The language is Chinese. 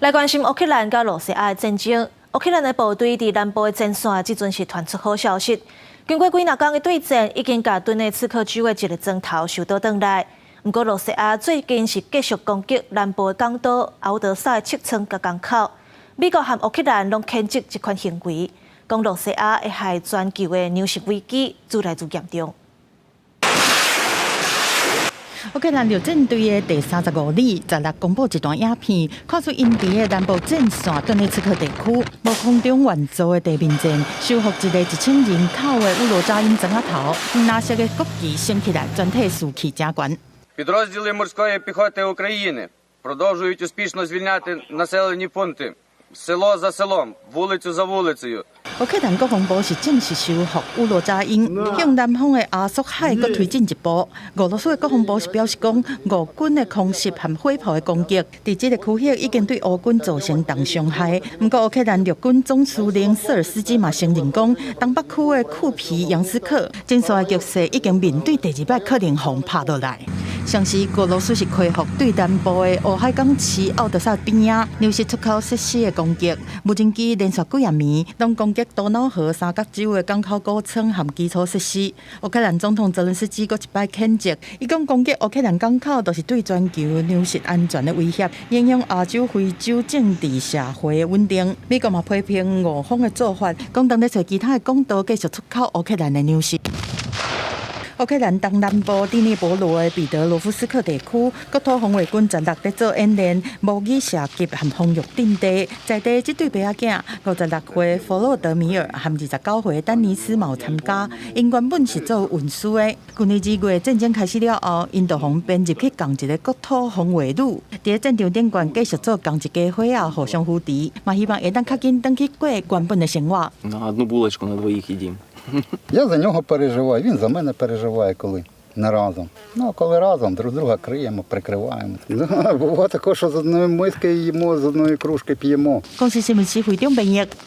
来关心乌克兰甲罗西亚的战争。乌克兰的部队伫南部的前线，即阵是传出好消息。经过几日天的对战，已经甲顿内刺克州的一个砖头收倒转来。不过，罗西亚最近是继续攻击南部的港岛敖德萨的측村甲港口。美国和乌克兰拢谴责这款行为，讲罗西亚会害全球的粮食危机愈来愈严重。 乌克兰陆战队的第35旅16公布一段影片，看出因伫的南部战线顿内茨克地区，无空中援助的地面战，收复一个1000人口的乌罗扎因砖仔头，蓝色的国旗升起来，全体士气正悬。 Підрозділи морської піхоти України продовжують успішно звільняти населені пункти село за селом, вулицю за вулицею. 乌克兰国防部是正式收复乌罗扎因，向南方的阿苏海搁推进一步。俄罗斯的国防部是表示讲，俄军的空袭和火炮的攻击，伫这个区域已经对乌军造成重伤害。不过，乌克兰陆军总司令瑟尔斯基嘛承认讲，东北区的库皮扬斯克前线的局势已经面对第2摆可能轰拍落来。 像是俄罗斯是恢复对南部的乌海港市奥德萨边仔粮食出口设施的攻击，无人机连续几暝拢攻击多瑙河三角洲的港口高层和基础设施。乌克兰总统泽连斯基搁一摆谴责，伊讲攻击乌克兰港口都是对全球粮食安全的威胁，影响亚洲、非洲政治社会的稳定。美国嘛批评俄方的做法，讲当咧找其他的管道继续出口乌克兰的粮食。 乌克兰东南部第聂伯罗的彼得罗夫斯克地区，国土防卫军全力在做演练，模拟射击和防御阵地。在地这对爸仔囝，56岁弗洛德米尔和29岁丹尼斯嘛有参加。因原本是做运输的，去年2月战争开始了后，因就互编入去共一个国土防卫旅，在战场顶悬继续做共一家伙仔，互相扶持，嘛希望会当较紧回去过原本的生活。 На одну булочку на двоїх їдім. Я за нього переживаю, він за мене переживає, коли не разом. Ну, а коли разом, друг друга криємо, прикриваємо. Буває також, що з одної миски їмо, з одної кружки п'ємо. 公司新闻司会长评议，